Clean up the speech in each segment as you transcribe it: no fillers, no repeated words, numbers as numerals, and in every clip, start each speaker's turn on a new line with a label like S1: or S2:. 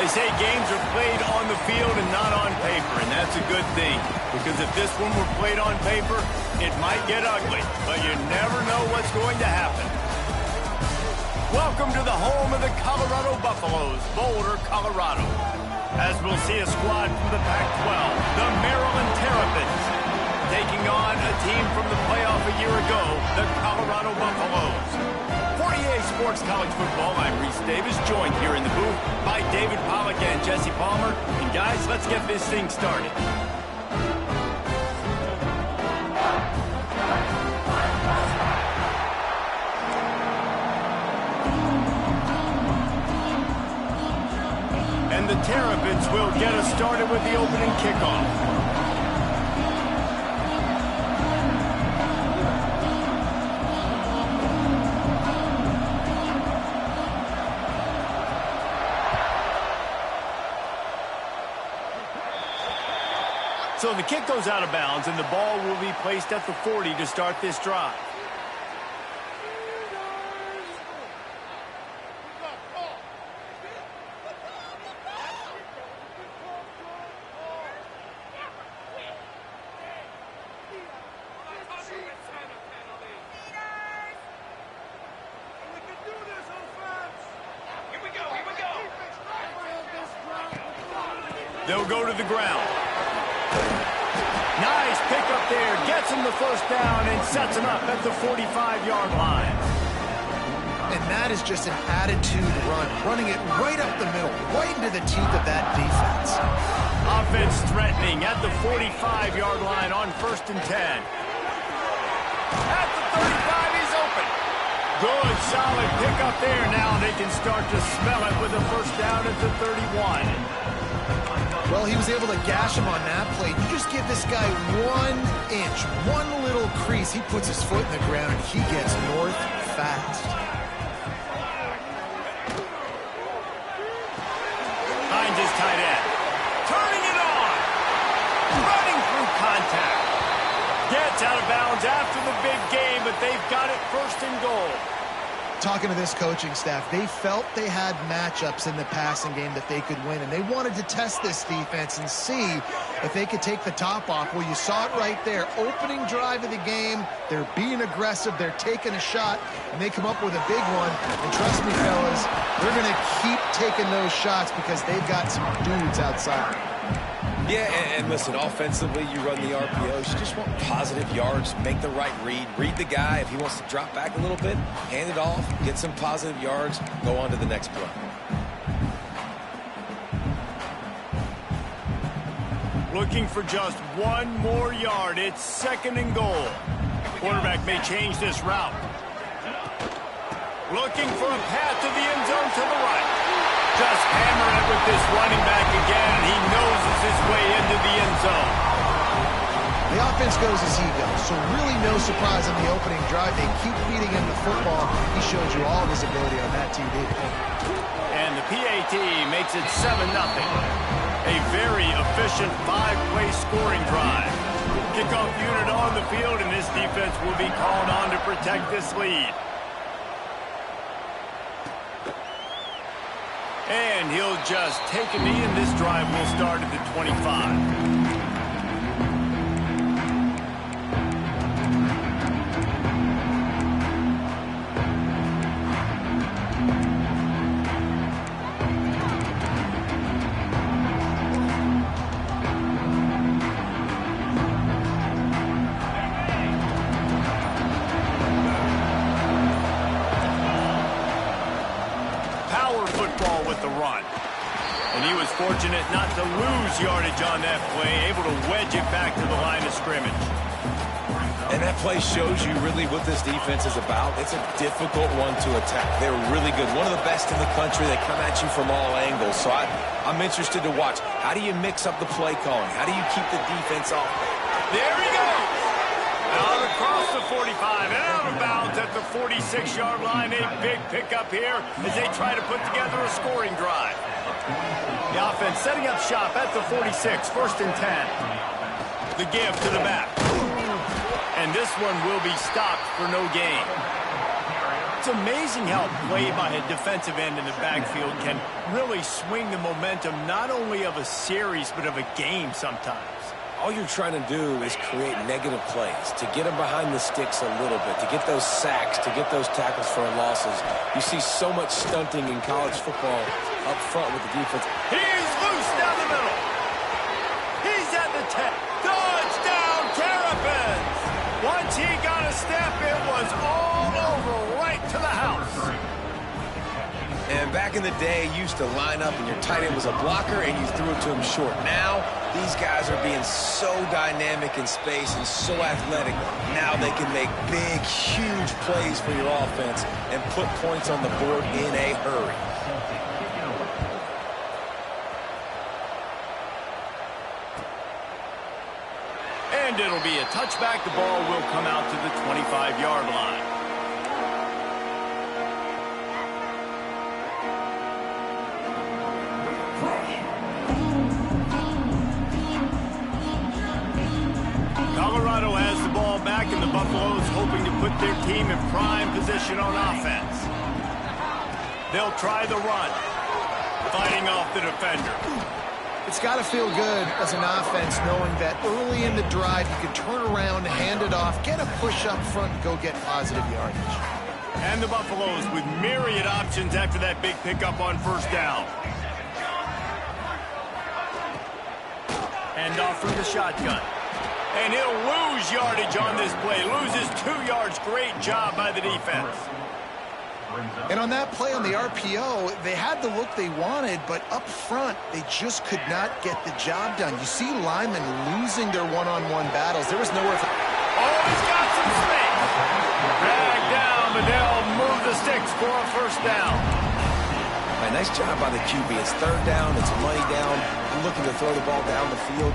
S1: They say games are played on the field and not on paper, and that's a good thing. Because if this one were played on paper, it might get ugly. But you never know what's going to happen. Welcome to the home of the Colorado Buffaloes, Boulder, Colorado. As we'll see a squad from the Pac-12, the Maryland Terrapins, taking on a team from the playoff a year ago, the Colorado Buffaloes. For EA Sports College Football, I'm Reese Davis, joined here in the booth by David Pollack and Jesse Palmer. And guys, let's get this thing started. And the Terrapins will get us started with the opening kickoff. So the kick goes out of bounds, and the ball will be placed at the 40 to start this drive. They'll go to the ground. Nice pick up there. Gets him the first down and sets him up at the 45-yard line.
S2: And that is just an attitude run. Running it right up the middle, right into the teeth of that defense.
S1: Offense threatening at the 45-yard line on 1st and 10. At the 35, he's open. Good, solid pick up there. Now they can start to smell it with a first down at the 31.
S2: Well, he was able to gash him on that play. You just give this guy 1 inch, one little crease. He puts his foot in the ground, and he gets north fast.
S1: Hines is tight end. Turning it on. Running through contact. Gets out of bounds after the big game, but they've got it 1st and goal.
S2: Talking to this coaching staff, they felt they had matchups in the passing game that they could win, and they wanted to test this defense and see if they could take the top off. Well, you saw it right there. Opening drive of the game, they're being aggressive, they're taking a shot, and they come up with a big one. And trust me, fellas, they're going to keep taking those shots because they've got some dudes outside.
S3: Yeah, and listen, offensively, you run the RPOs. You just want positive yards, make the right read the guy. If he wants to drop back a little bit, hand it off, get some positive yards, go on to the next play.
S1: Looking for just 1 more yard. It's 2nd and goal. Quarterback may change this route. Looking for a path to the end zone to the right. Just hammer it with this running back again. He noses his way into the end zone.
S2: The offense goes as he goes, so really no surprise on the opening drive. They keep feeding him the football. He showed you all of his ability on that TV.
S1: And the PAT makes it 7-0. A very efficient 5-play scoring drive. Kickoff unit on the field, and this defense will be called on to protect this lead. And he'll just take a knee, and this drive will start at the 25. Fortunate not to lose yardage on that play, able to wedge it back to the line of scrimmage.
S3: And that play shows you really what this defense is about. It's a difficult one to attack. They're really good. One of the best in the country. They come at you from all angles. So I'm interested to watch. How do you mix up the play calling? How do you keep the defense off?
S1: There he goes. Out across the 45 and out of bounds at the 46-yard line. A big pickup here as they try to put together a scoring drive. The offense setting up shop at the 46, 1st and 10. The give to the back. And this one will be stopped for no gain. It's amazing how play by a defensive end in the backfield can really swing the momentum not only of a series but of a game sometimes.
S3: All you're trying to do is create negative plays, to get them behind the sticks a little bit, to get those sacks, to get those tackles for losses. You see so much stunting in college football up front with the defense.
S1: He's loose down the middle. He's at the 10. Touchdown, Terrapins! Once he got a step, it was all over right to the house.
S3: And back in the day, you used to line up and your tight end was a blocker and you threw it to him short. Now, these guys are being so dynamic in space and so athletic. Now they can make big, huge plays for your offense and put points on the board in a hurry.
S1: And it'll be a touchback. The ball will come out to the 25-yard line. Colorado has the ball back, and the Buffaloes hoping to put their team in prime position on offense. They'll try the run, fighting off the defender.
S2: It's got to feel good as an offense knowing that early in the drive you can turn around, hand it off, get a push up front, and go get positive yardage.
S1: And the Buffaloes with myriad options after that big pickup on first down. Hand off from the shotgun. And he'll lose yardage on this play. Loses 2 yards. Great job by the defense.
S2: And on that play on the RPO, they had the look they wanted, but up front, they just could not get the job done. You see linemen losing their one-on-one battles. There was nowhere for...
S1: Oh, he's got some space. Dragged down, but they'll move the sticks for a first down.
S3: Nice job by the QB. It's third down. It's money down. I'm looking to throw the ball down the field.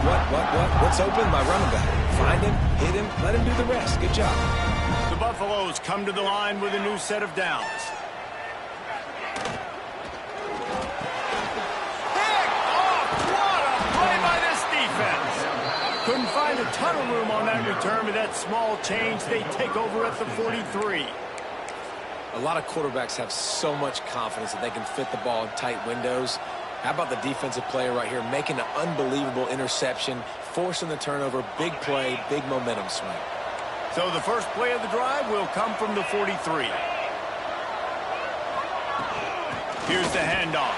S3: What's open? My running back. Find him, hit him, let him do the rest. Good job.
S1: The Buffaloes come to the line with a new set of downs. Pick off! What a play by this defense! Couldn't find a ton of room on that return with that small change. They take over at the 43.
S3: A lot of quarterbacks have so much confidence that they can fit the ball in tight windows. How about the defensive player right here making an unbelievable interception, forcing the turnover, big play, big momentum swing.
S1: So the first play of the drive will come from the 43. Here's the handoff.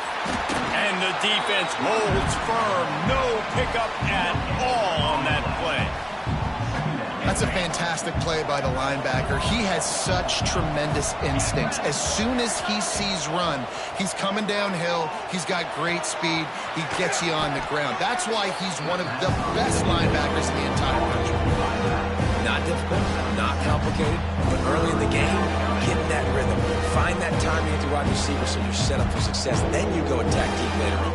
S1: And the defense holds firm. No pickup at all on that play.
S2: That's a fantastic play by the linebacker. He has such tremendous instincts. As soon as he sees run, he's coming downhill. He's got great speed. He gets you on the ground. That's why he's one of the best linebackers in the entire country.
S3: Not difficult, not complicated, but early in the game, get that rhythm. Find that timing at the wide receiver so you're set up for success. Then you go attack deep later on.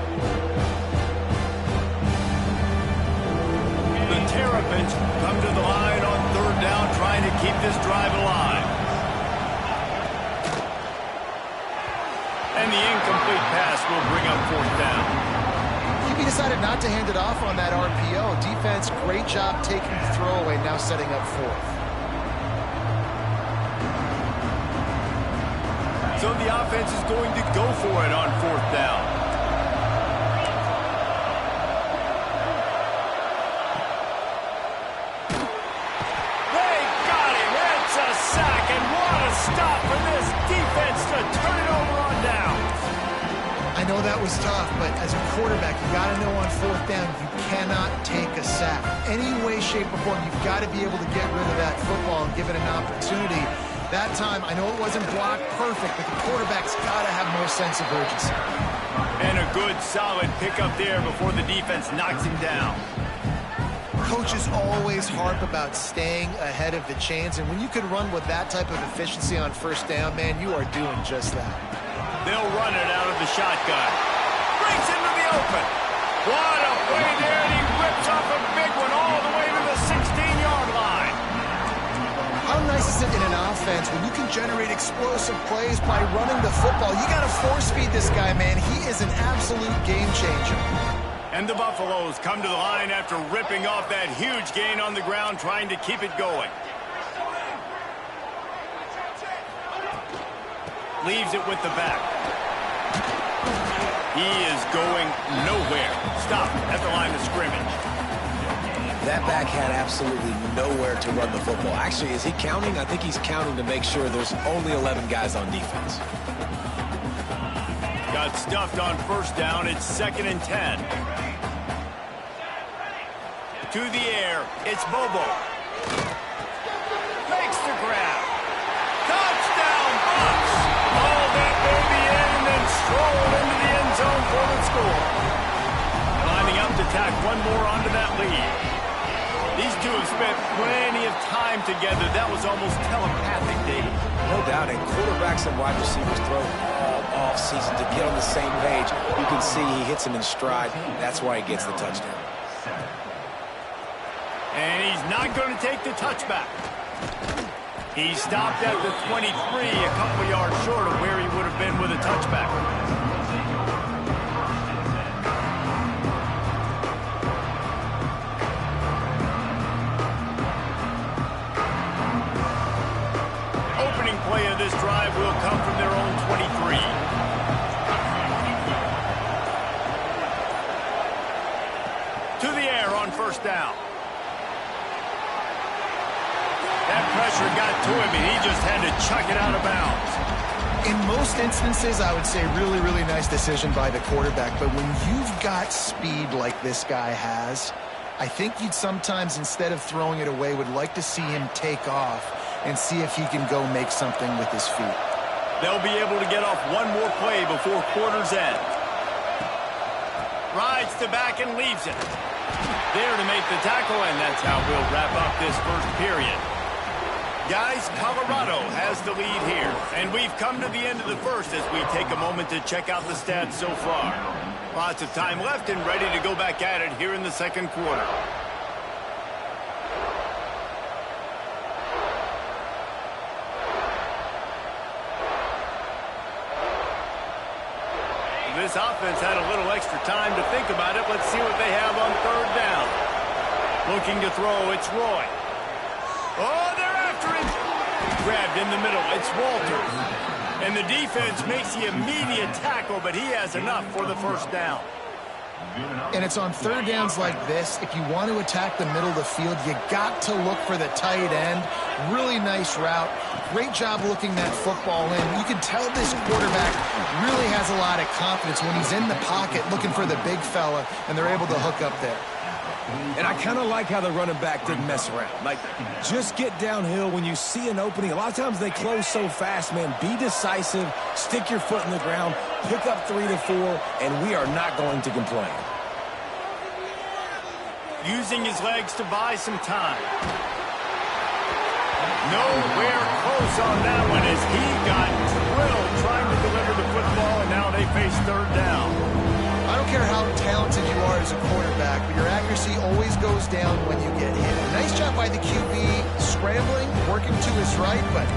S1: The Terrapins come to the line on third down, trying to keep this drive alive. And the incomplete pass will bring up fourth down.
S2: QB decided not to hand it off on that RPO. Defense, great job taking the throwaway, now setting up fourth.
S1: So the offense is going to go for it on fourth down. They got him. It's a sack, and what a stop for this defense to turn it over on downs.
S2: I know that was tough, but as a quarterback, you got to know on fourth down, you cannot take a sack. Any way, shape, or form, you've got to be able to get rid of that football and give it an opportunity. That time, I know it wasn't blocked perfect, but the quarterback's got to have more sense of urgency.
S1: And a good, solid pickup there before the defense knocks him down.
S2: Coaches always harp about staying ahead of the chains, and when you can run with that type of efficiency on first down, man, you are doing just that.
S1: They'll run it out of the shotgun. Breaks into the open. What a play there, and he rips off a big one all the way to the 16-yard line.
S2: How nice is it in an offense when you can generate explosive plays by running the football? You got to force-feed this guy, man. He is an absolute game changer.
S1: And the Buffaloes come to the line after ripping off that huge gain on the ground, trying to keep it going. Leaves it with the back. He is going nowhere. Stop at the line of scrimmage.
S3: That back had absolutely nowhere to run the football. Actually, is he counting? I think he's counting to make sure there's only 11 guys on defense.
S1: Got stuffed on first down. It's 2nd and 10. To the air. It's Bobo. Makes the grab. Touchdown, Bucs! All that baby in and then stroll into the end zone for the score. Lining up to tack one more onto that lead. These two have spent plenty of time together. That was almost telepathic, Dave.
S3: No doubt, and quarterbacks and wide receivers throw all off season to get on the same page. You can see he hits him in stride. That's why he gets the touchdown.
S1: And he's not going to take the touchback. He stopped at the 23, a couple yards short of where he would have been with a touchback. Opening play of this drive will come from their own 23. To the air on first down. That pressure got to him, and he just had to chuck it out of bounds.
S2: In most instances, I would say really, really nice decision by the quarterback. But when you've got speed like this guy has, I think you'd sometimes, instead of throwing it away, would like to see him take off and see if he can go make something with his feet.
S1: They'll be able to get off one more play before quarter's end. Rides to back and leaves it. There to make the tackle, and that's how we'll wrap up this first period. Guys, Colorado has the lead here, and we've come to the end of the first as we take a moment to check out the stats so far. Lots of time left and ready to go back at it here in the second quarter. This offense had a little extra time to think about it. Let's see what they have on third down. Looking to throw, it's Roy. Oh, they're after him. Grabbed in the middle, it's Walters. And the defense makes the immediate tackle, but he has enough for the first down.
S2: And it's on third downs like this, if you want to attack the middle of the field, you got to look for the tight end. Really nice route. Great job looking that football in. You can tell this quarterback really has a lot of confidence when he's in the pocket looking for the big fella, and they're able to hook up there.
S3: And I kind of like how the running back didn't mess around. Like, just get downhill when you see an opening. A lot of times they close so fast, man. Be decisive, stick your foot in the ground, pick up 3 to 4, and we are not going to complain.
S1: Using his legs to buy some time. Nowhere close on that one as he got drilled trying to deliver the football, and now they face third down.
S2: I don't care how talented you are as a quarterback, but your accuracy always goes down when you get hit. Nice job by the QB scrambling, working to his right, but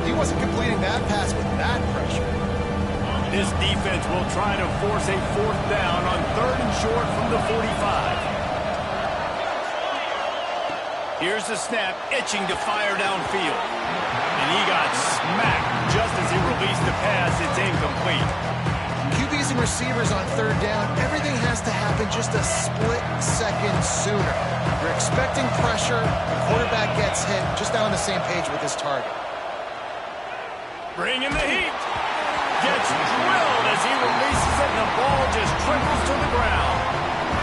S2: he wasn't completing that pass with that pressure.
S1: This defense will try to force a fourth down on third and short from the 45. Here's the snap, itching to fire downfield. And he got smacked just as he released the pass. It's incomplete.
S2: QBs and receivers on third down, everything has to happen just a split second sooner. You're expecting pressure, the quarterback gets hit, just not on the same page with his target.
S1: Bring in the heat. Gets drilled as he releases it, and the ball just trickles to the ground.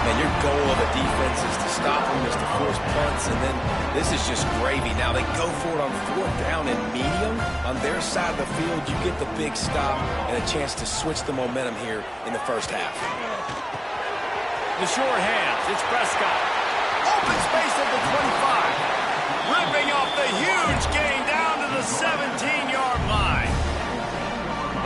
S3: Man, your goal of a defense is to stop them, is to force punts, and then this is just gravy. Now they go for it on fourth down and medium. On their side of the field, you get the big stop and a chance to switch the momentum here in the first half.
S1: The short hands, it's Prescott. Open space at the 25. Ripping off the huge gain down to the 17-yard line.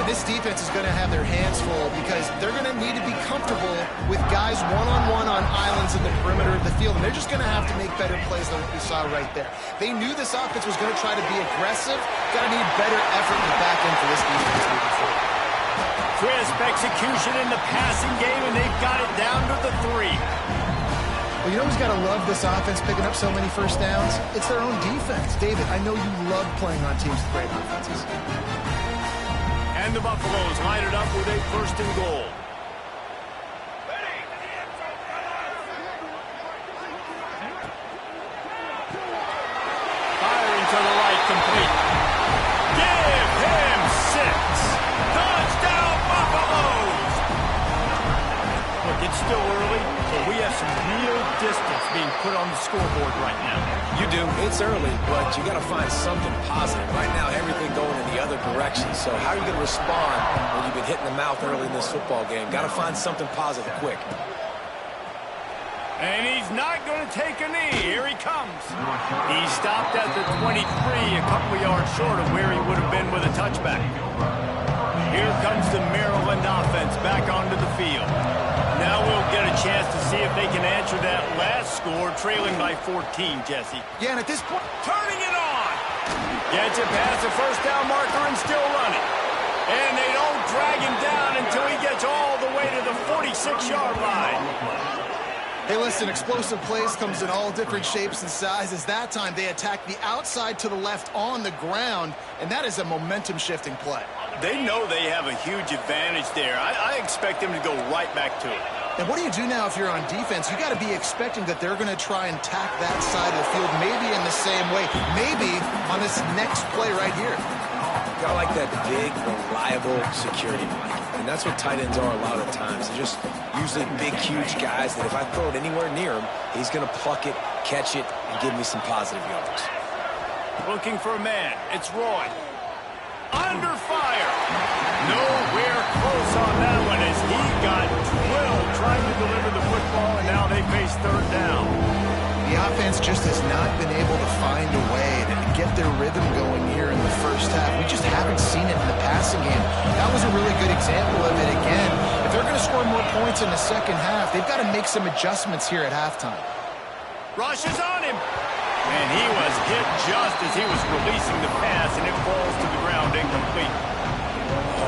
S2: And this defense is going to have their hands full because they're going to need to be comfortable with guys one-on-one on islands in the perimeter of the field. And they're just going to have to make better plays than what we saw right there. They knew this offense was going to try to be aggressive. Got to need better effort in the back end for this defense moving forward.
S1: Crisp execution in the passing game, and they've got it down to the 3.
S2: Well, you know who's got to love this offense picking up so many first downs? It's their own defense. David, I know you love playing on teams with great offenses.
S1: And the Buffaloes line it up with a 1st and goal. Firing to the right, complete. Give him 6. Touchdown, Buffaloes! Look, it's still early, but we have some real distance being put on the scoreboard right now.
S3: You do. It's early, but you got to find something positive. Right now, everything going in the other direction. So how are you going to respond when you've been hit in the mouth early in this football game? Got to find something positive quick.
S1: And he's not going to take a knee. Here he comes. He stopped at the 23, a couple of yards short of where he would have been with a touchback. Here comes the Maryland offense back onto the field. Now we'll get a chance to see if they can answer that last score, trailing by 14, Jesse.
S2: Yeah, and at this point,
S1: Turning it on. Gets it past the 1st down marker and still running. And they don't drag him down until he gets all the way to the 46-yard line.
S2: hey, listen, explosive plays comes in all different shapes and sizes. That time they attack the outside to the left on the ground, and that is a momentum-shifting play.
S1: They know they have a huge advantage there. I expect them to go right back to it.
S2: And what do you do now if you're on defense? You got to be expecting that they're going to try and tack that side of the field, maybe in the same way, maybe on this next play right here.
S3: Got like that big, reliable security blanket. And that's what tight ends are a lot of times. They're just usually big, huge guys that if I throw it anywhere near him, he's going to pluck it, catch it, and give me some positive yards.
S1: Looking for a man. It's Roy. Under fire. Nowhere close on that one as he got drilled trying to deliver the football, and now they face 3rd down.
S2: The offense just has not been able to find a way to get their rhythm going here in the first half. We just haven't seen it in the passing game. That was a really good example of it again. If they're going to score more points in the second half, they've got to make some adjustments here at halftime.
S1: Rush is on him. And he was hit just as he was releasing the pass, and it falls to the ground incomplete.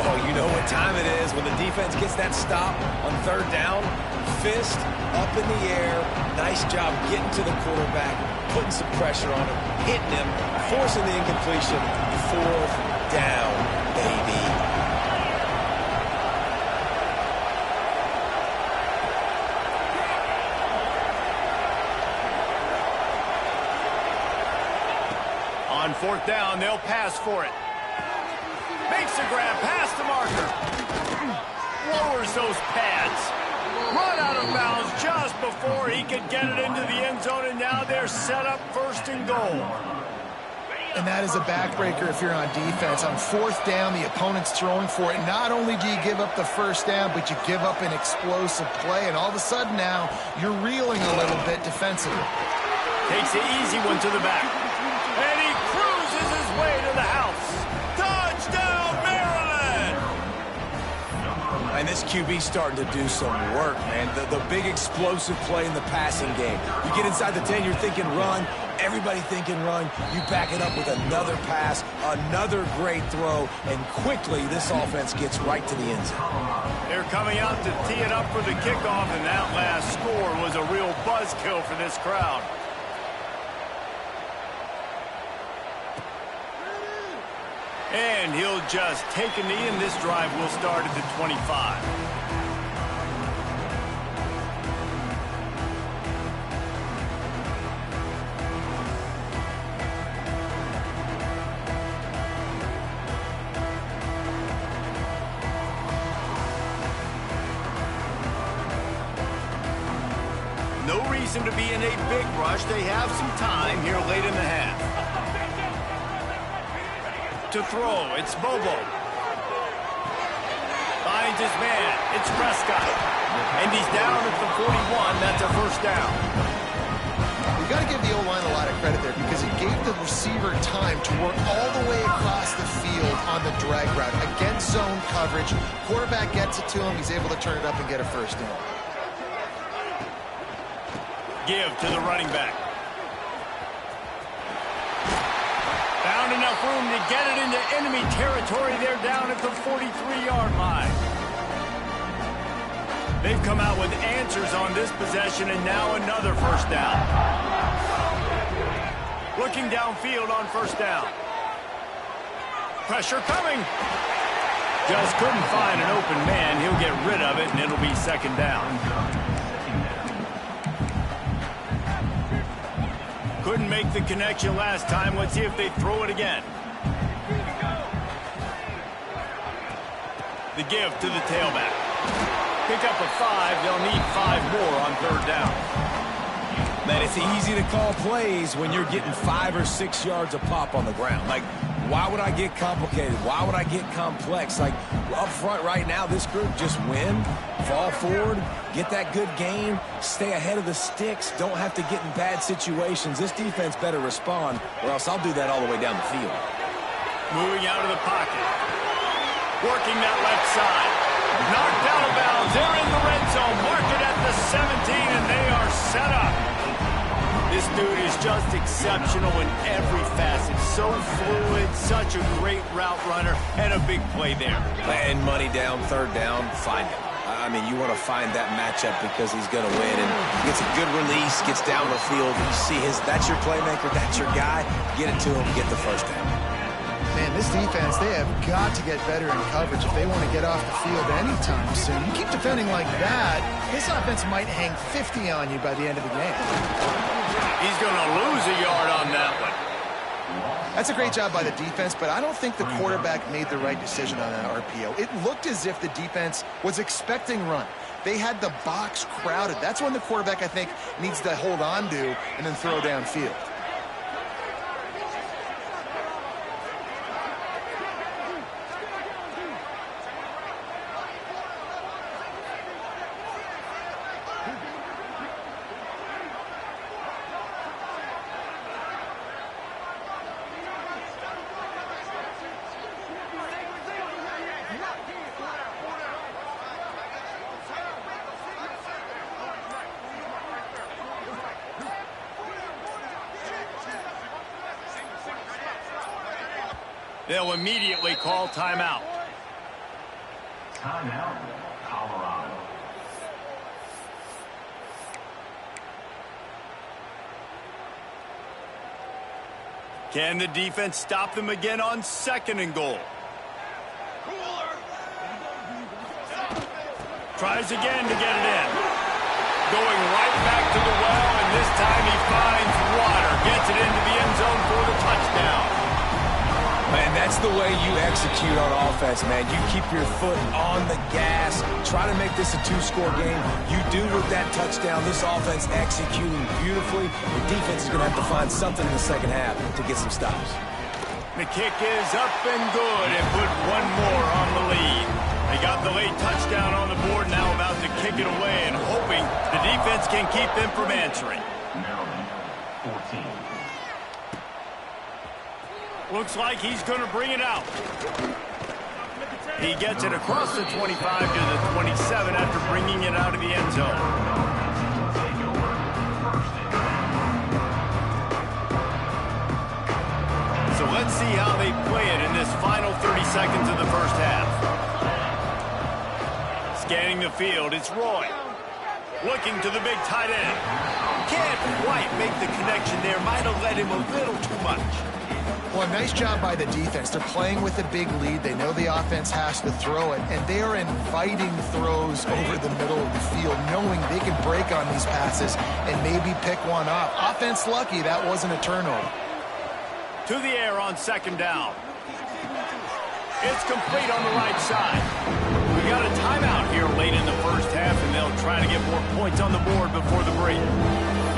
S3: Oh, you know what time it is when the defense gets that stop on 3rd down. Fist up in the air. Nice job getting to the quarterback, putting some pressure on him, hitting him, forcing the incompletion. 4th down, baby.
S1: On 4th down, they'll pass for it. Makes the grab past the marker. Lowers those pads. Run out of bounds just before he could get it into the end zone, and now they're set up 1st and goal.
S2: And that is a backbreaker if you're on defense. On 4th down, the opponent's throwing for it. Not only do you give up the 1st down, but you give up an explosive play, and all of a sudden now you're reeling a little bit defensively.
S1: Takes the easy one to the back. And he cruises his way to the house. Touchdown, Maryland!
S3: And this QB's starting to do some work, man. The big explosive play in the passing game. You get inside the 10, you're thinking run. Everybody thinking run. You back it up with another pass, another great throw, and quickly this offense gets right to the end zone.
S1: They're coming out to tee it up for the kickoff, and that last score was a real buzzkill for this crowd. And he'll just take a knee, and this drive will start at the 25. No reason to be in a big rush. They have some time here late in the half. To throw, it's Bobo. Finds his man, it's Prescott. And he's down at the 41, that's a 1st down.
S2: We've got to give the O-line a lot of credit there because it gave the receiver time to work all the way across the field on the drag route. Against zone coverage, quarterback gets it to him, he's able to turn it up and get a 1st down.
S1: Give to the running back. Found enough room to get it into enemy territory. They're down at the 43-yard line. They've come out with answers on this possession, and now another 1st down. Looking downfield on 1st down. Pressure coming. Just couldn't find an open man. He'll get rid of it, and it'll be second down. Couldn't make the connection last time. Let's see if they throw it again. The give to the tailback. Pick up a 5. They'll need 5 more on third down.
S3: Man, it's easy to call plays when you're getting 5 or 6 yards a pop on the ground. Like, why would I get complicated? Why would I get complex? Like, up front right now, this group just win, fall forward, get that good gain, stay ahead of the sticks, don't have to get in bad situations. This defense better respond, or else I'll do that all the way down the field.
S1: Moving out of the pocket. Working that left side. Knocked out of bounds. They're in the red zone. Mark it at the 17, and they are set up. This dude is just exceptional in every facet. So fluid, such a great route runner, and a big play there.
S3: And money down, third down, find him. I mean, you want to find that matchup because he's going to win. And he gets a good release, gets down the field. You see that's your playmaker, that's your guy. Get it to him, get the first down.
S2: Man, this defense, they have got to get better in coverage if they want to get off the field anytime soon. You keep defending like that, this offense might hang 50 on you by the end of the game.
S1: He's going to lose a yard on that one.
S2: That's a great job by the defense, but I don't think the quarterback made the right decision on that RPO. It looked as if the defense was expecting run. They had the box crowded. That's when the quarterback, I think, needs to hold on to and then throw downfield.
S1: They'll immediately call timeout.
S4: Timeout, Colorado.
S1: Can the defense stop them again on second and goal? Tries again to get it in. Going right back to the well, and this time he finds water. Gets it into the end zone for the touchdown.
S3: Man, that's the way you execute on offense, man. You keep your foot on the gas. Try to make this a 2-score game. You do with that touchdown. This offense executing beautifully. The defense is going to have to find something in the second half to get some stops.
S1: The kick is up and good, and put one more on the lead. They got the late touchdown on the board, now about to kick it away and hoping the defense can keep them from answering.
S4: Maryland, 14.
S1: Looks like he's going to bring it out. He gets it across the 25 to the 27 after bringing it out of the end zone. So let's see how they play it in this final 30 seconds of the first half. Scanning the field, it's Roy. Looking to the big tight end. Can't quite make the connection there. Might have led him a little too much.
S2: Well, nice job by the defense. They're playing with a big lead. They know the offense has to throw it, and they are inviting throws over the middle of the field, knowing they can break on these passes and maybe pick one off. Offense lucky that wasn't a turnover.
S1: To the air on second down. It's complete on the right side. We got a timeout here late in the first half, and they'll try to get more points on the board before the break.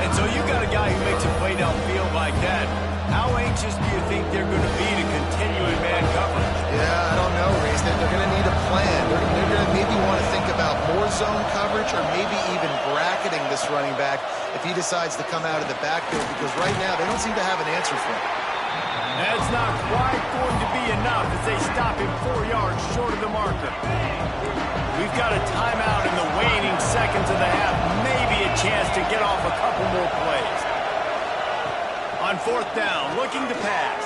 S1: And so you got a guy who makes a play downfield like that. How anxious do you think they're going to be to continue in man coverage?
S2: Yeah, I don't know, Reese. They're going to need a plan. They're going to maybe want to think about more zone coverage or maybe even bracketing this running back if he decides to come out of the backfield, because right now they don't seem to have an answer for him.
S1: That's not quite going to be enough as they stop him 4 yards short of the marker. We've got a timeout in the waning seconds of the half. Maybe a chance to get off a couple more plays. On fourth down, looking to pass.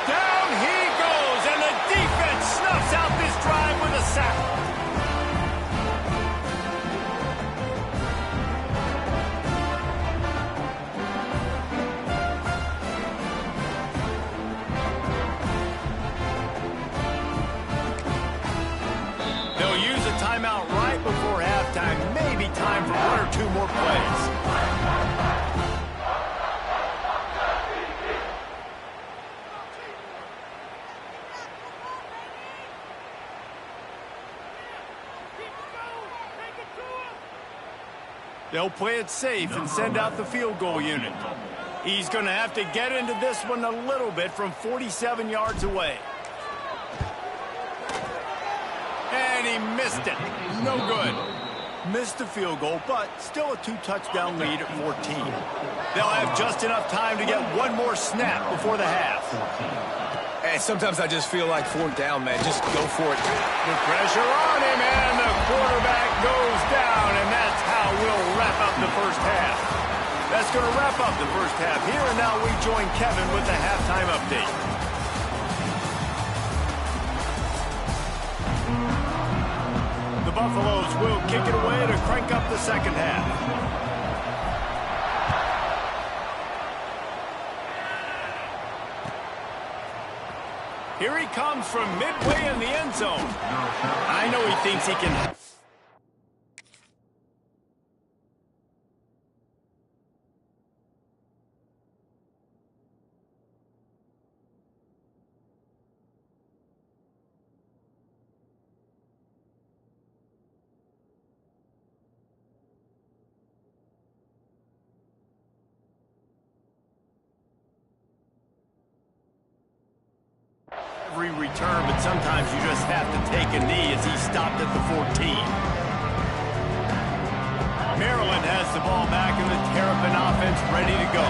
S1: Down he goes, and the defense snuffs out this drive with a sack. plays. They'll play it safe and send out the field goal unit. He's going to have to get into this one a little bit from 47 yards away. And he missed it. No good. Missed the field goal, but still a 2-touchdown lead at 14. They'll have just enough time to get one more snap before the half.
S3: Hey, sometimes I just feel like 4th down, man. Just go for it.
S1: The pressure on him, and the quarterback goes down, and that's how we'll wrap up the first half. That's going to wrap up the first half here, and now we join Kevin with the halftime update. The Buffaloes will kick it away to crank up the second half. Here he comes from midway in the end zone. I know he thinks he can... every return, but sometimes you just have to take a knee as he stopped at the 14. Maryland has the ball back and the Terrapin offense ready to go.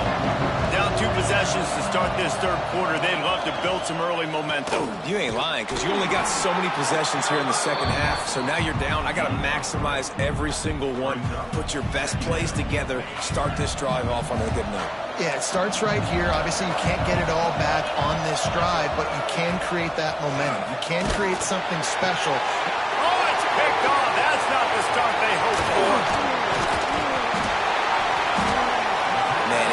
S1: Down 2 possessions to start this third quarter. They'd love to build some early momentum.
S3: You ain't lying, because you only got so many possessions here in the second half, so now you're down. I got to maximize every single one. Put your best plays together. Start this drive off on a good note.
S2: Yeah, it starts right here. Obviously, you can't get it all back on this drive, but you can create that momentum. You can create something special.
S1: Oh, it's picked off. That's not the start they hoped for.
S3: Man,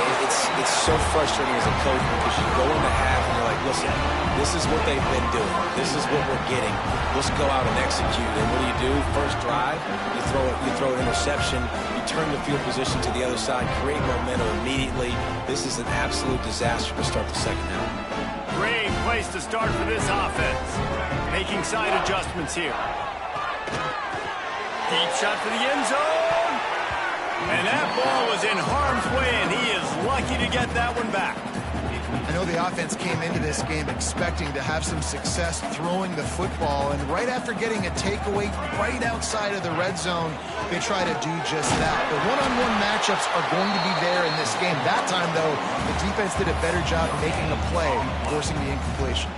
S3: it's so frustrating as a coach because you go into half and you're like, listen, this is what they've been doing. This is what we're getting. Let's go out and execute. And what do? First drive, you throw an interception. Turn the field position to the other side, create momentum immediately. This is an absolute disaster to start the second half.
S1: Great place to start for this offense. Making side adjustments here. Deep shot for the end zone. And that ball was in harm's way, and he is lucky to get that one back.
S2: I know the offense came into this game expecting to have some success throwing the football, and right after getting a takeaway right outside of the red zone, they try to do just that. The one-on-one matchups are going to be there in this game. That time, though, the defense did a better job making a play, forcing the incompletion.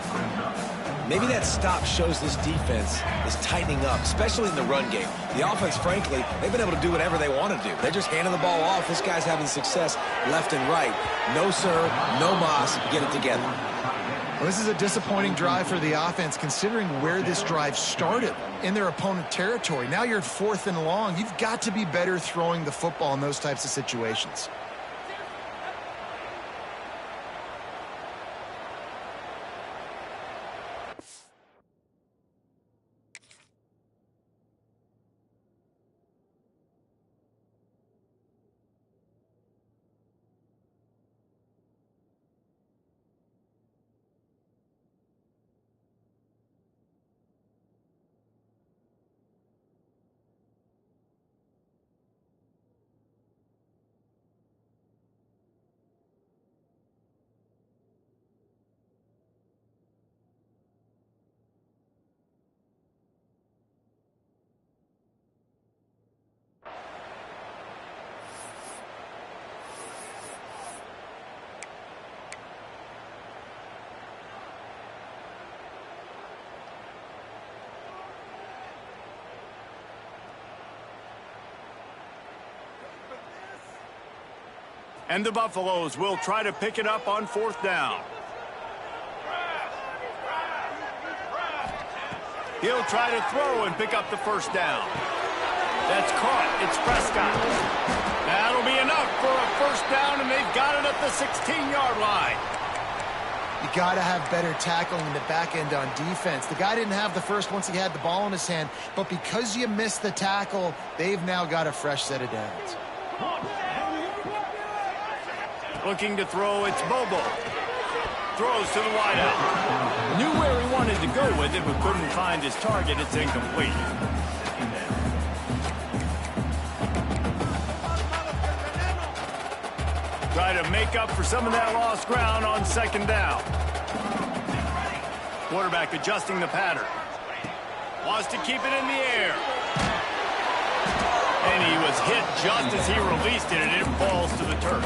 S3: Maybe that stop shows this defense is tightening up, especially in the run game. The offense, frankly, they've been able to do whatever they want to do. They're just handing the ball off. This guy's having success left and right. No, sir, no mas, get it together.
S2: Well, this is a disappointing drive for the offense, considering where this drive started, in their opponent territory. Now you're at 4th and long. You've got to be better throwing the football in those types of situations.
S1: And the Buffaloes will try to pick it up on 4th down. He'll try to throw and pick up the first down. That's caught. It's Prescott. That'll be enough for a first down, and they've got it at the 16-yard line.
S2: You got to have better tackling in the back end on defense. The guy didn't have the first once he had the ball in his hand, but because you missed the tackle, they've now got a fresh set of downs.
S1: Looking to throw, it's Bobo. Throws to the wideout. Knew where he wanted to go with it, but couldn't find his target. It's incomplete. Try to make up for some of that lost ground on second down. Quarterback adjusting the pattern. Wants to keep it in the air. And he was hit just as he released it, and it falls to the turf.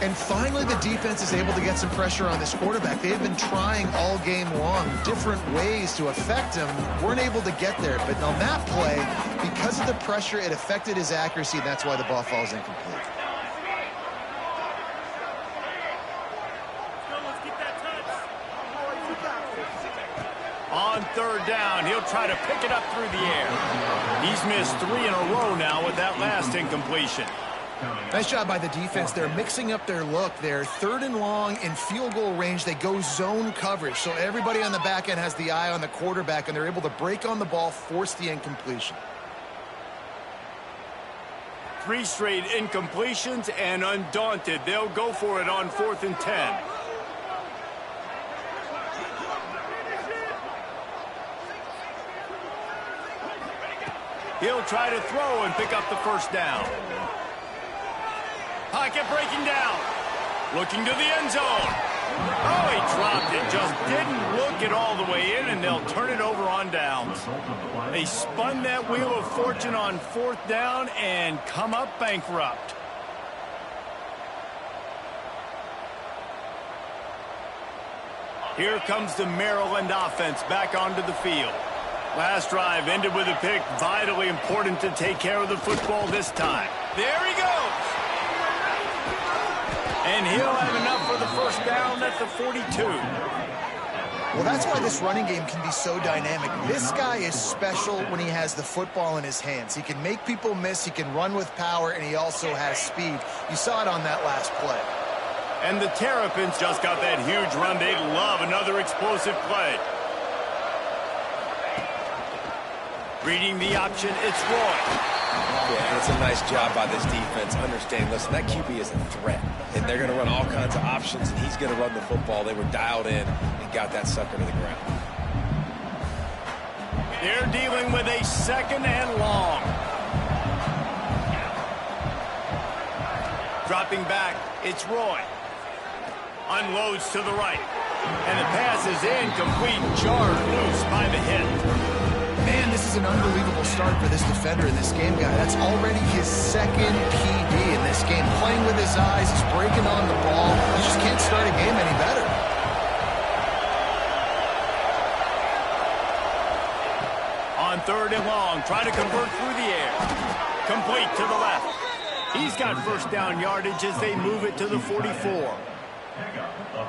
S2: And finally, the defense is able to get some pressure on this quarterback. They have been trying all game long different ways to affect him. Weren't able to get there. But on that play, because of the pressure, it affected his accuracy, and that's why the ball falls incomplete.
S1: On third down, he'll try to pick it up through the air. He's missed 3 in a row now with that last incompletion.
S2: Nice job by the defense. They're mixing up their look. They're third and long in field goal range. They go zone coverage. So everybody on the back end has the eye on the quarterback, and they're able to break on the ball, force the incompletion.
S1: 3 straight incompletions, and undaunted, they'll go for it on 4th and 10. He'll try to throw and pick up the first down. Pocket breaking down. Looking to the end zone. Oh, he dropped it. Just didn't look it all the way in, and they'll turn it over on downs. They spun that wheel of fortune on 4th down and come up bankrupt. Here comes the Maryland offense back onto the field. Last drive ended with a pick. Vitally important to take care of the football this time. There he goes. And he'll have enough for the first down at the 42.
S2: Well, that's why this running game can be so dynamic. This guy is special when he has the football in his hands. He can make people miss, he can run with power, and he also has speed. You saw it on that last play.
S1: And the Terrapins just got that huge run. They love another explosive play. Reading the option, it's Roy.
S3: Yeah, it's a nice job by this defense. Understanding, listen, that QB is a threat. And they're going to run all kinds of options, and he's going to run the football. They were dialed in and got that sucker to the ground.
S1: They're dealing with a 2nd and long. Dropping back, it's Roy. Unloads to the right. And the pass is incomplete, jarred loose by the hit.
S2: Man, this is an unbelievable start for this defender in this game, guy. That's already his 2nd PD in this game. Playing with his eyes, he's breaking on the ball. You just can't start a game any better.
S1: On 3rd and long, try to convert through the air. Complete to the left. He's got first down yardage as they move it to the 44.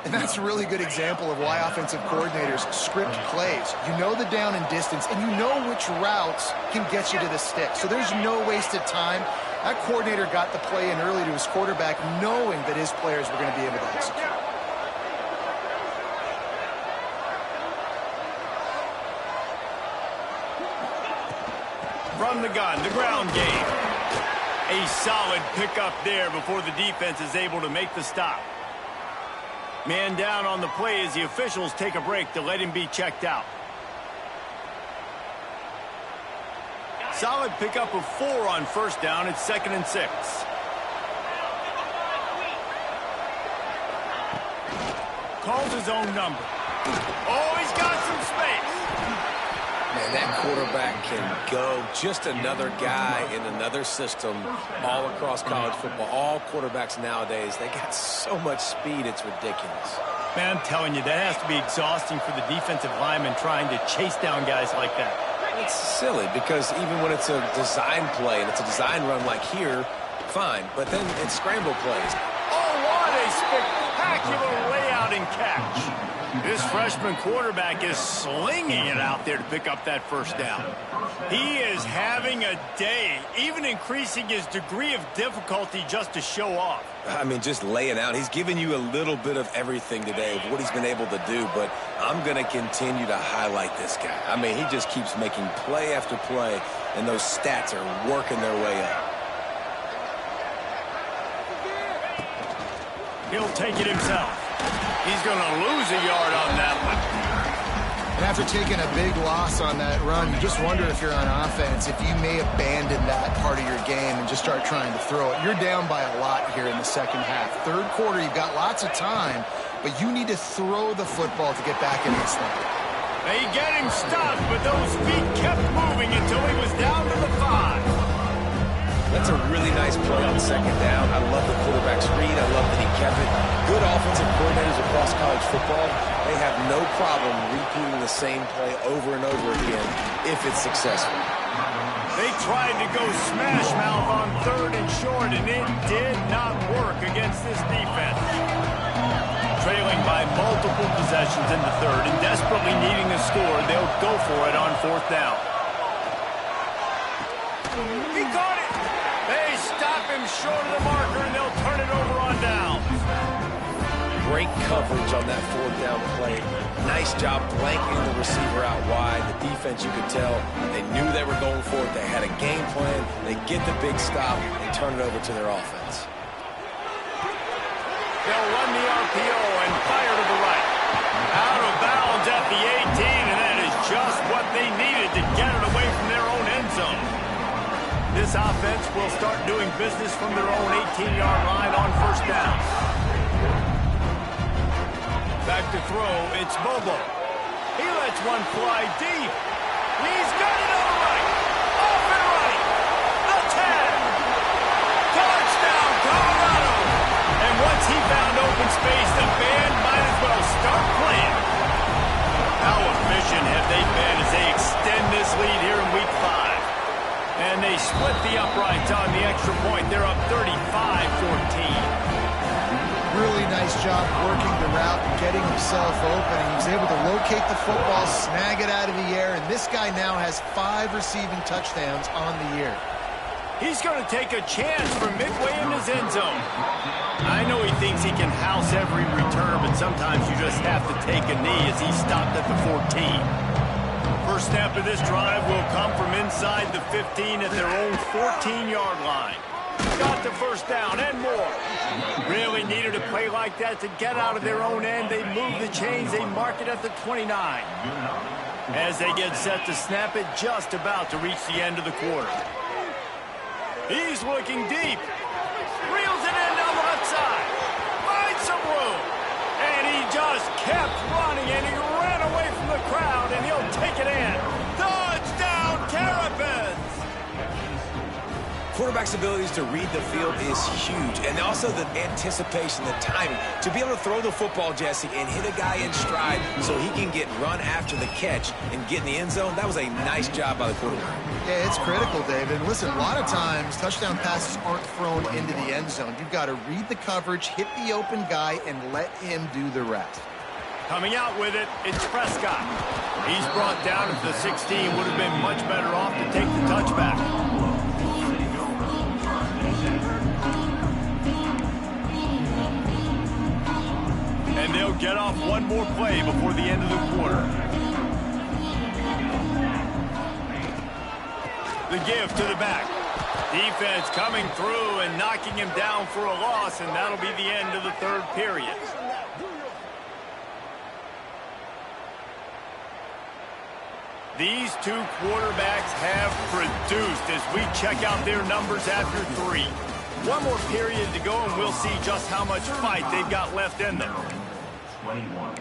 S2: And that's a really good example of why offensive coordinators script plays. You know the down and distance, and you know which routes can get you to the stick. So there's no wasted time. That coordinator got the play in early to his quarterback, knowing that his players were going to be able to execute.
S1: From the gun, the ground game. A solid pickup there before the defense is able to make the stop. Man down on the play as the officials take a break to let him be checked out. Solid pickup of 4 on first down. It's 2nd and 6. Calls his own number. Oh, he's got some space.
S3: Man, that quarterback can go. Just another guy in another system all across college football. All quarterbacks nowadays, they got so much speed, it's ridiculous.
S1: Man, I'm telling you, that has to be exhausting for the defensive lineman trying to chase down guys like that.
S3: It's silly because even when it's a design play and it's a design run like here, fine. But then it's scramble plays.
S1: Oh, what a spectacular layout and catch. This freshman quarterback is slinging it out there to pick up that first down. He is having a day, even increasing his degree of difficulty just to show off.
S3: I mean, just laying out. He's giving you a little bit of everything today of what he's been able to do, but I'm going to continue to highlight this guy. I mean, he just keeps making play after play, and those stats are working their way up.
S1: He'll take it himself. He's going to lose a yard on that one.
S2: And after taking a big loss on that run, you just wonder if you're on offense, if you may abandon that part of your game and just start trying to throw it. You're down by a lot here in the second half. Third quarter, you've got lots of time, but you need to throw the football to get back in this thing.
S1: They get him stopped, but those feet kept moving until he was down to the 5.
S3: That's a really nice play on second down. I love the quarterback's read. I love that he kept it. Good offensive coordinators across college football, they have no problem repeating the same play over and over again if it's successful.
S1: They tried to go smash mouth on 3rd and short, and it did not work against this defense. Trailing by multiple possessions in the 3rd and desperately needing a score, they'll go for it on 4th down. He caught it. They stop him short of the marker, and they'll turn it over on downs.
S3: Great coverage on that 4th down play. Nice job blanketing the receiver out wide. The defense, you could tell, they knew they were going for it. They had a game plan. They get the big stop and turn it over to their offense.
S1: They'll run the RPO and fire to the right. Out of bounds at the 18, and that is just what they needed to get it away from their own end zone. This offense will start doing business from their own 18-yard line on 1st down. Back to throw, it's Bobo. He lets one fly deep. He's got it on the right. Off and right. The 10. Touchdown, Colorado. And once he found open space, the band might as well start playing. How efficient have they been as they extend this lead here in Week 5? And they split the uprights on the extra point. They're up 35-14.
S2: Really nice job working the route and getting himself open. He was able to locate the football, snag it out of the air, and this guy now has 5 receiving touchdowns on the year.
S1: He's going to take a chance from midway in his end zone. I know he thinks he can house every return, but sometimes you just have to take a knee as he stopped at the 14. First snap of this drive will come from inside the 15 at their own 14-yard line. Got the 1st down and more. Really needed a play like that to get out of their own end. They move the chains. They mark it at the 29. As they get set to snap it, just about to reach the end of the quarter. He's looking deep. Reels it in down the left side. Finds some room. And he just kept running, and he ran away from the crowd, and he'll take it in. Touchdown, Terrapins!
S3: Quarterback's abilities to read the field is huge, and also the anticipation, the timing. To be able to throw the football, Jesse, and hit a guy in stride so he can get run after the catch and get in the end zone, that was a nice job by the quarterback.
S2: Yeah, it's critical, David. Listen, a lot of times touchdown passes aren't thrown into the end zone. You've got to read the coverage, hit the open guy, and let him do the rest.
S1: Coming out with it, it's Prescott. He's brought down at the 16. Would have been much better off to take the touchback. And they'll get off one more play before the end of the quarter. The give to the back. Defense coming through and knocking him down for a loss, and that'll be the end of the 3rd period. These two quarterbacks have produced as we check out their numbers after 3. One more period to go, and we'll see just how much fight they've got left in them.
S4: 21.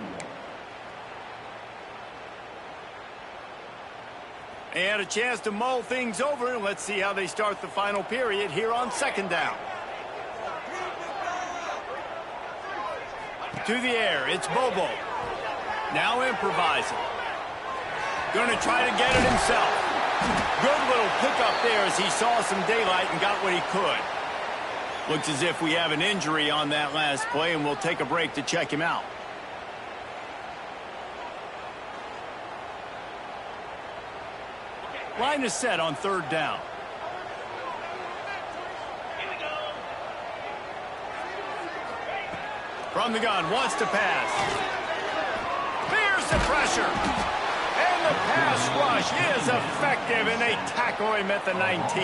S1: And a chance to mull things over. Let's see how they start the final period here on 2nd down. To the air, it's Bobo. Now improvising. Going to try to get it himself. Good little pickup there as he saw some daylight and got what he could. Looks as if we have an injury on that last play, and we'll take a break to check him out. Line is set on 3rd down. From the gun, wants to pass. Fears the pressure. And the pass rush is effective, and they tackle him at the 19.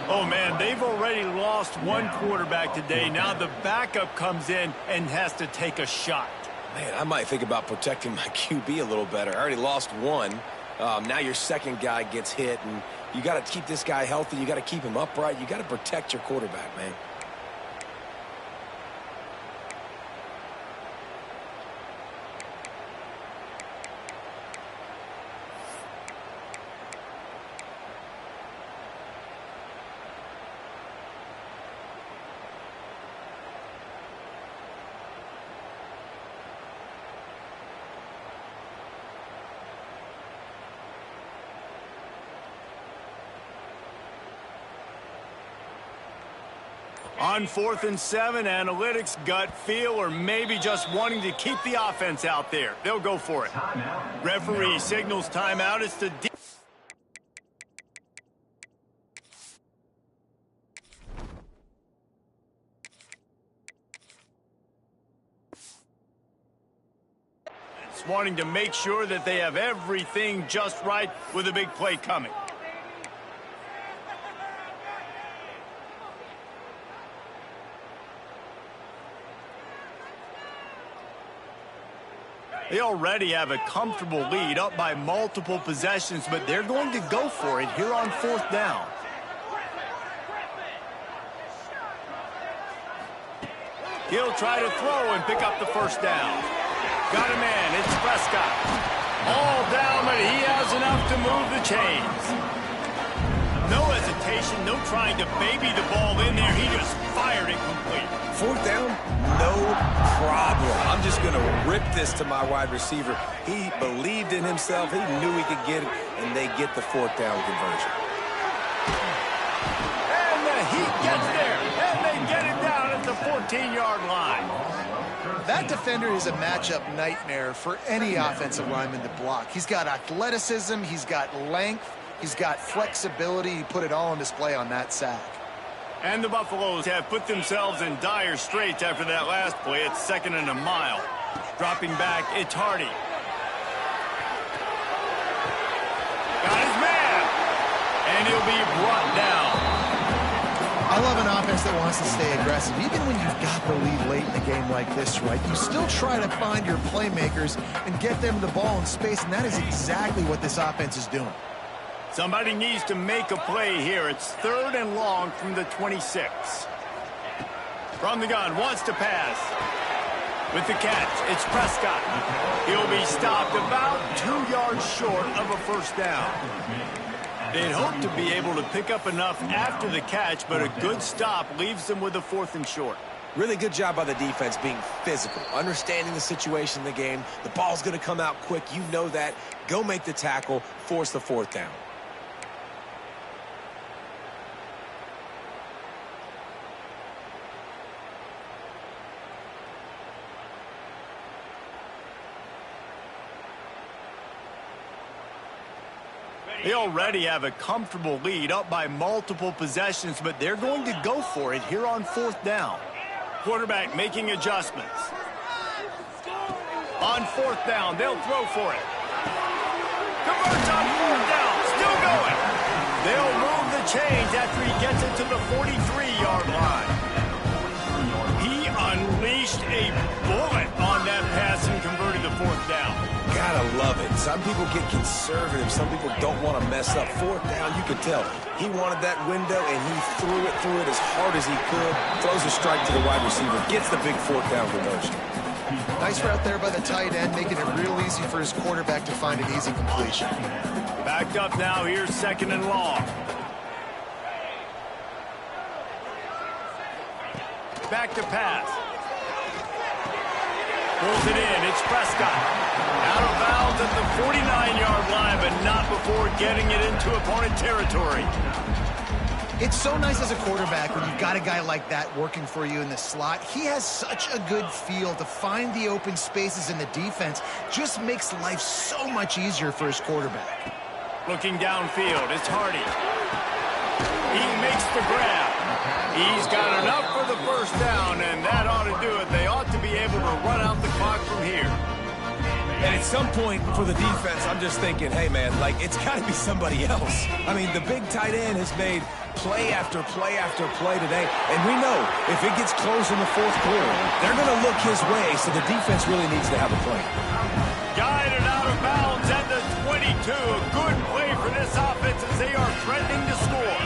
S1: Oh, man, they've already lost one quarterback today. Now the backup comes in and has to take a shot.
S3: Man, I might think about protecting my QB a little better. I already lost one. Now your second guy gets hit, and you got to keep this guy healthy. You got to keep him upright. You got to protect your quarterback, man.
S1: On 4th and 7, analytics, gut feel, or maybe just wanting to keep the offense out there. They'll go for it. Referee signals timeout. It's the wanting to make sure that they have everything just right with a big play coming. They already have a comfortable lead, up by multiple possessions, but they're going to go for it here on 4th down. He'll try to throw and pick up the first down. Got a man, it's Prescott. All down, but he has enough to move the chains. No hesitation, no trying to baby the ball in there. He just fired it complete.
S3: 4th down, no problem. I'm just going to rip this to my wide receiver. He believed in himself. He knew he could get it, and they get the 4th down conversion.
S1: And the Heat gets there, and they get it down at the 14-yard line.
S2: That defender is a matchup nightmare for any offensive lineman to block. He's got athleticism, he's got length, he's got flexibility. He put it all on display on that sack.
S1: And the Buffaloes have put themselves in dire straits after that last play. It's 2nd and a mile. Dropping back, it's Hardy. Got his man. And he'll be brought down.
S2: I love an offense that wants to stay aggressive. Even when you've got the lead late in the game like this, right, you still try to find your playmakers and get them the ball in space, and that is exactly what this offense is doing.
S1: Somebody needs to make a play here. It's 3rd and long from the 26. From the gun, wants to pass. With the catch, it's Prescott. He'll be stopped about 2 yards short of a first down. They'd hope to be able to pick up enough after the catch, but a good stop leaves them with a 4th and short.
S3: Really good job by the defense being physical, understanding the situation in the game. The ball's going to come out quick. You know that. Go make the tackle, force the 4th down.
S1: They already have a comfortable lead, up by multiple possessions, but they're going to go for it here on 4th down. Quarterback making adjustments. On 4th down, they'll throw for it. Converts on 4th down, still going. They'll move the chains after he gets it to the 43-yard line. He unleashed a bullet on that pass and converted the 4th down.
S3: Gotta love it. Some people get conservative. Some people don't want to mess up. 4th down, you can tell. He wanted that window, and he threw it as hard as he could. Throws a strike to the wide receiver. Gets the big 4th down conversion.
S2: Nice route there by the tight end, making it real easy for his quarterback to find an easy completion.
S1: Backed up now. Here's 2nd and long. Back to pass. Pulls it in. It's Prescott. Out of bounds at the 49-yard line, but not before getting it into opponent territory.
S2: It's so nice as a quarterback when you've got a guy like that working for you in the slot. He has such a good feel to find the open spaces in the defense. Just makes life so much easier for his quarterback.
S1: Looking downfield, it's Hardy. He makes the grab. He's got enough for the first down, and that ought to do it. They ought to be able to run out the clock from here.
S3: And at some point for the defense, I'm just thinking, hey, man, like, it's got to be somebody else. I mean, the big tight end has made play after play after play today. And we know if it gets close in the fourth quarter, they're going to look his way, so the defense really needs to have a plan.
S1: Guided out of bounds at the 22. A good play for this offense as they are threatening to score.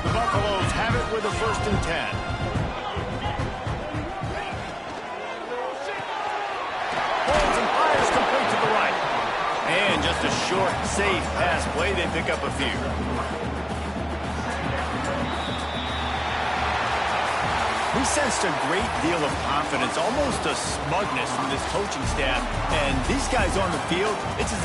S1: The Buffaloes have it with a 1st and 10. Holds and fires complete to the right. And just a short, safe pass play. They pick up a few. We sensed a great deal of confidence, almost a smugness from this coaching staff. And these guys on the field, it's as